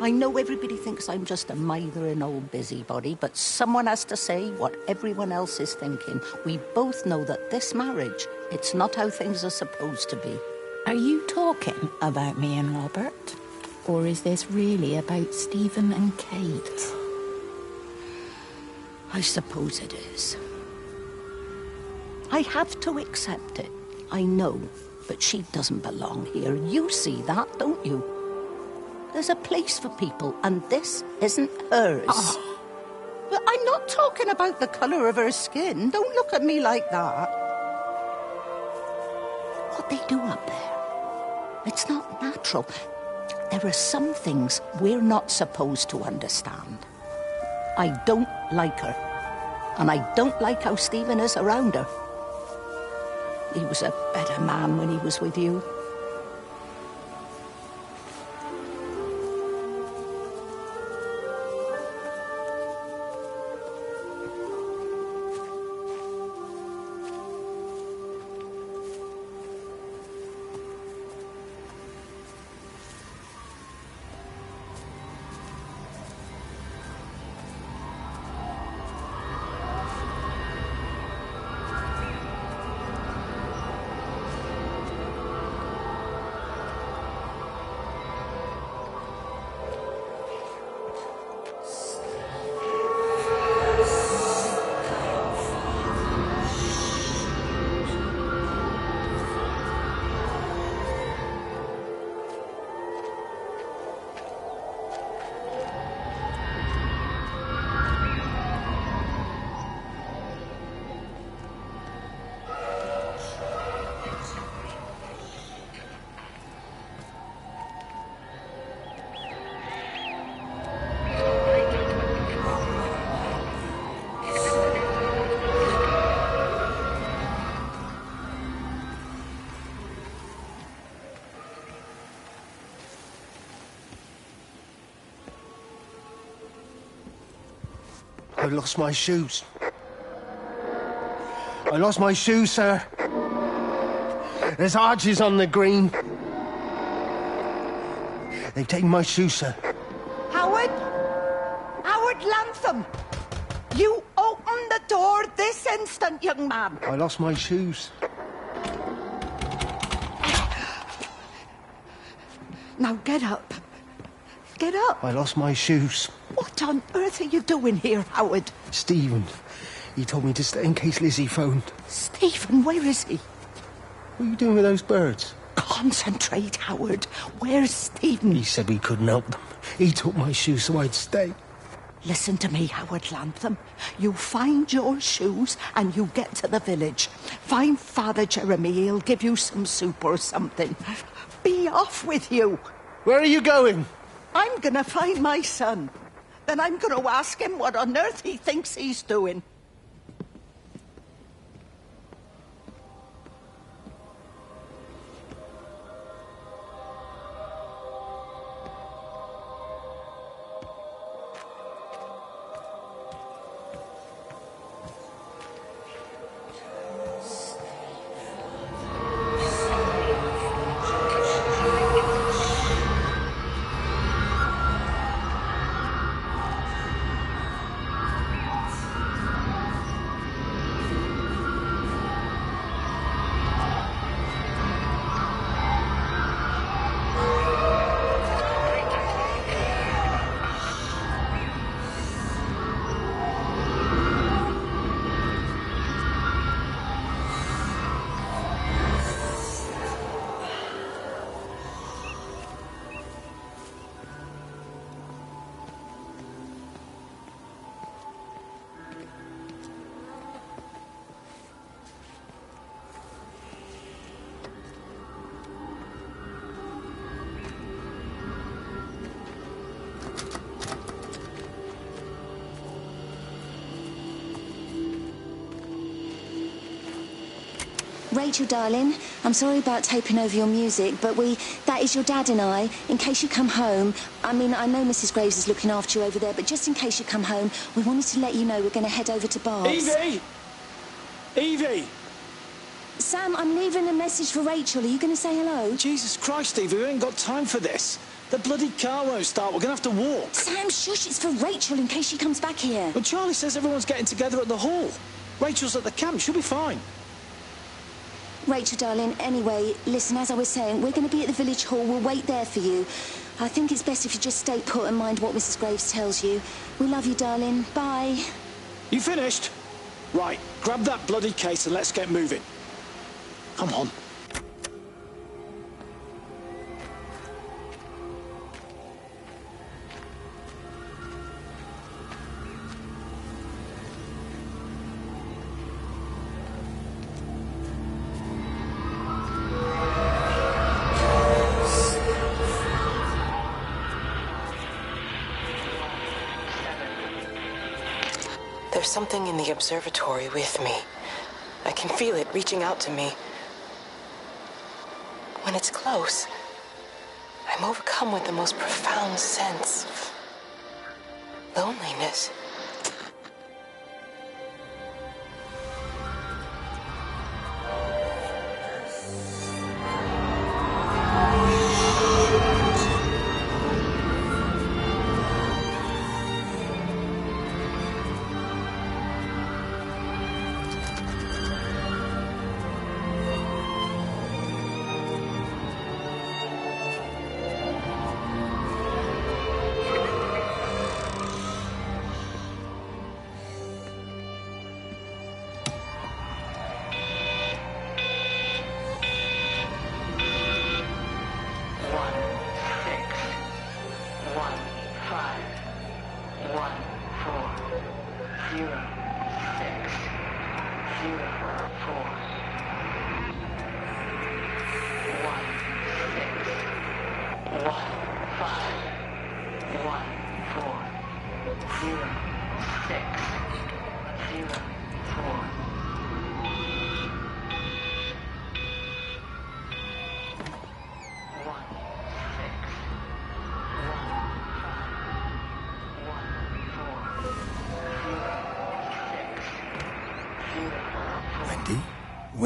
I know everybody thinks I'm just a mithering old busybody, but someone has to say what everyone else is thinking. We both know that this marriage, it's not how things are supposed to be. Are you talking about me and Robert? Or is this really about Stephen and Kate? I suppose it is. I have to accept it. I know, but she doesn't belong here. You see that, don't you? There's a place for people, and this isn't hers. Oh. But I'm not talking about the colour of her skin. Don't look at me like that. What they do up there, it's not natural. There are some things we're not supposed to understand. I don't like her, and I don't like how Stephen is around her. He was a better man when he was with you. I lost my shoes. I lost my shoes, sir. There's arches on the green. They've taken my shoes, sir. Howard? Howard Lantham! You open the door this instant, young man. I lost my shoes. Now get up. Get up. I lost my shoes. What on earth are you doing here, Howard? Stephen, he told me to stay in case Lizzie phoned. Stephen, where is he? What are you doing with those birds? Concentrate, Howard. Where's Stephen? He said we couldn't help them. He took my shoes so I'd stay. Listen to me, Howard Lantham. You find your shoes and you get to the village. Find Father Jeremy. He'll give you some soup or something. Be off with you. Where are you going? I'm gonna find my son. Then I'm gonna ask him what on earth he thinks he's doing. Rachel, darling, I'm sorry about taping over your music, but that is your dad and I. In case you come home, I mean, I know Mrs. Graves is looking after you over there, but just in case you come home, we wanted to let you know we're going to head over to Barb's. Evie! Evie! Sam, I'm leaving a message for Rachel. Are you going to say hello? Jesus Christ, Evie, we ain't got time for this. The bloody car won't start. We're going to have to walk. Sam, shush, it's for Rachel in case she comes back here. But Charlie says everyone's getting together at the hall. Rachel's at the camp. She'll be fine. Rachel, darling, anyway, listen, as I was saying, we're going to be at the village hall. We'll wait there for you. I think it's best if you just stay put and mind what Mrs. Graves tells you. We love you, darling. Bye. You finished? Right, grab that bloody case and let's get moving. Come on. There's something in the observatory with me. I can feel it reaching out to me. When it's close, I'm overcome with the most profound sense of loneliness.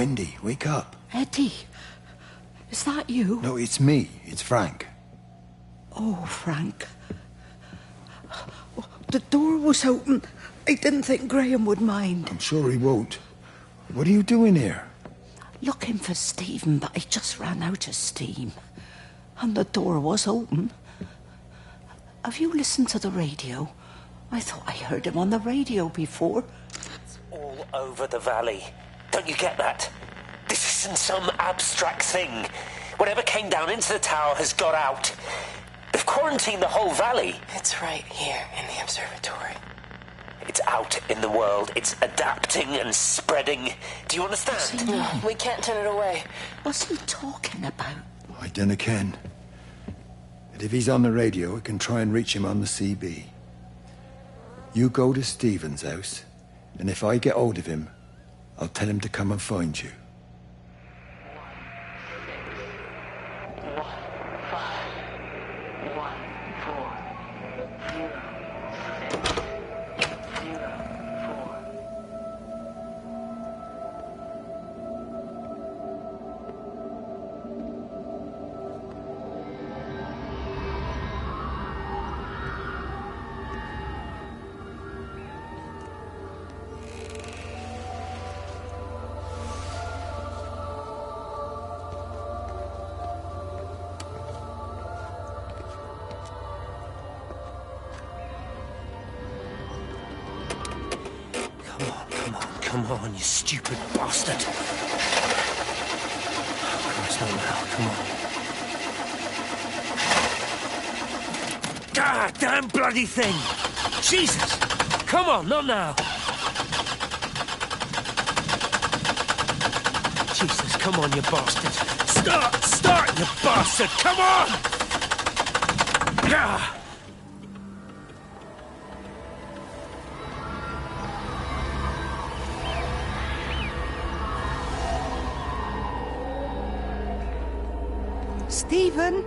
Wendy, wake up. Eddie, is that you? No, it's me. It's Frank. Oh, Frank. The door was open. I didn't think Graham would mind. I'm sure he won't. What are you doing here? Looking for Stephen, but I just ran out of steam. And the door was open. Have you listened to the radio? I thought I heard him on the radio before. It's all over the valley. Don't you get that? This isn't some abstract thing. Whatever came down into the tower has got out. They've quarantined the whole valley. It's right here in the observatory. It's out in the world. It's adapting and spreading. Do you understand? No, we can't turn it away. What's he talking about? I dunno ken. But if he's on the radio, I can try and reach him on the CB. You go to Stephen's house, and if I get hold of him, I'll tell him to come and find you. Come on, you stupid bastard. Christ, not now. Come on. God damn bloody thing! Jesus! Come on, not now. Jesus, come on, you bastard. Start, you bastard! Come on! Ah! Stephen?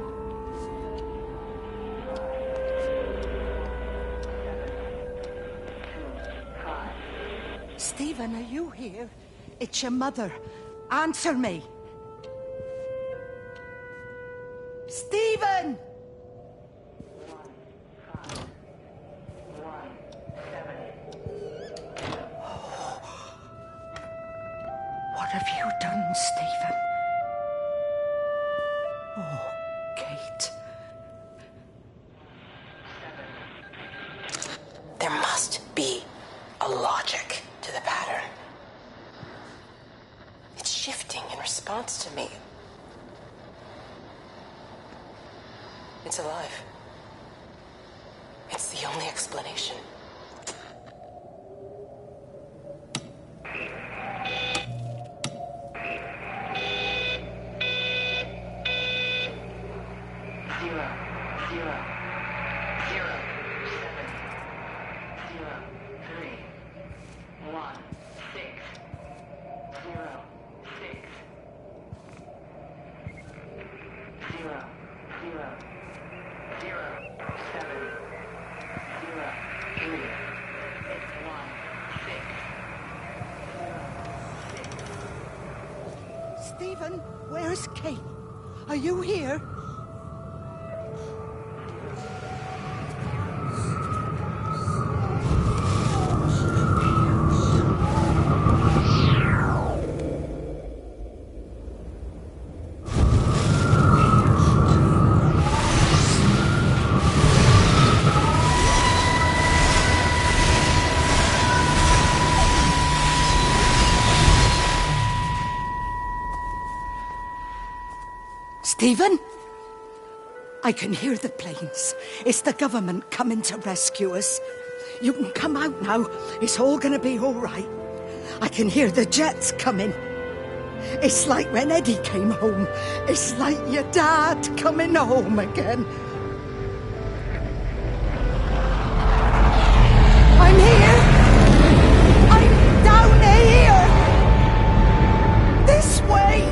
Stephen, are you here? It's your mother. Answer me. Stephen! What have you done, Stephen? Oh, Kate. There must be a logic to the pattern. It's shifting in response to me. It's alive. It's the only explanation. Stephen, where's Kate? Are you here? Stephen? I can hear the planes. It's the government coming to rescue us. You can come out now. It's all gonna be all right. I can hear the jets coming. It's like when Eddie came home. It's like your dad coming home again. I'm here. I'm down here. This way.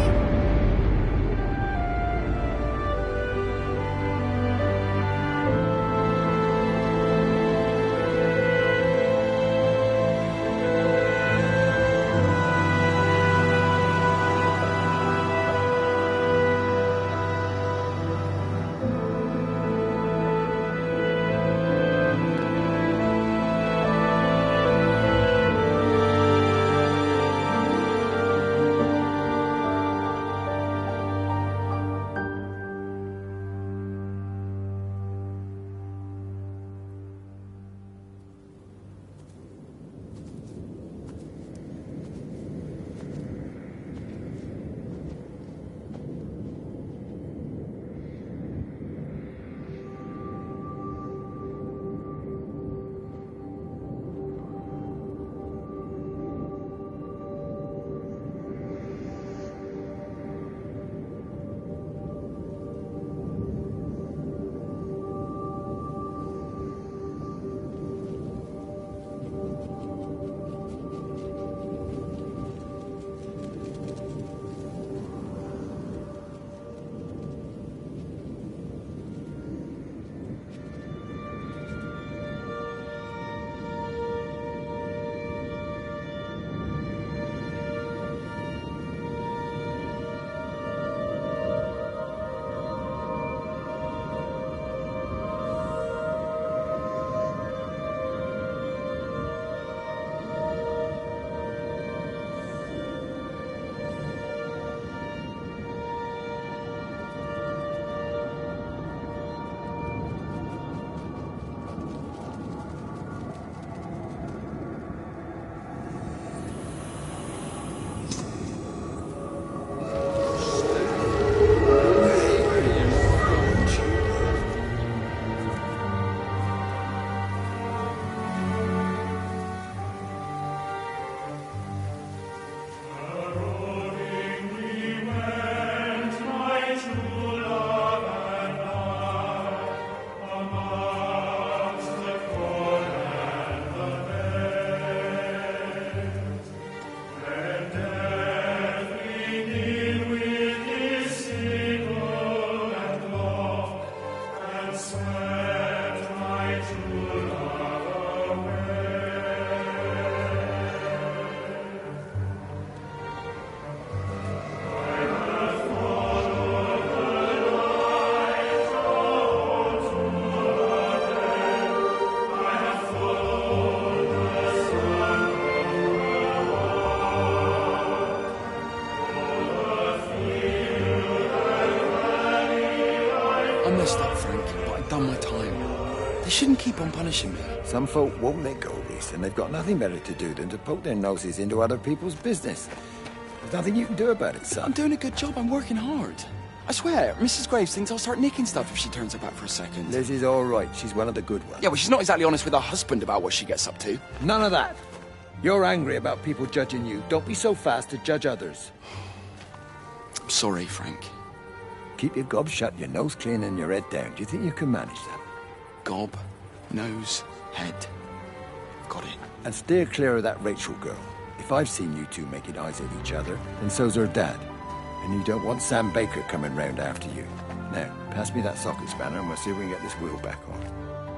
done my time. They shouldn't keep on punishing me. Some folk won't let go, Reese, and they've got nothing better to do than to poke their noses into other people's business. There's nothing you can do about it, son. I'm doing a good job. I'm working hard. I swear, Mrs. Graves thinks I'll start nicking stuff if she turns her back for a second. Liz is all right. She's one of the good ones. Yeah, well, she's not exactly honest with her husband about what she gets up to. None of that. You're angry about people judging you. Don't be so fast to judge others. I'm sorry, Frank. Keep your gob shut, your nose clean, and your head down. Do you think you can manage that? Gob, nose, head. Got it. And steer clear of that Rachel girl. If I've seen you two making eyes at each other, then so's her dad. And you don't want Sam Baker coming round after you. Now, pass me that socket spanner and we'll see if we can get this wheel back on.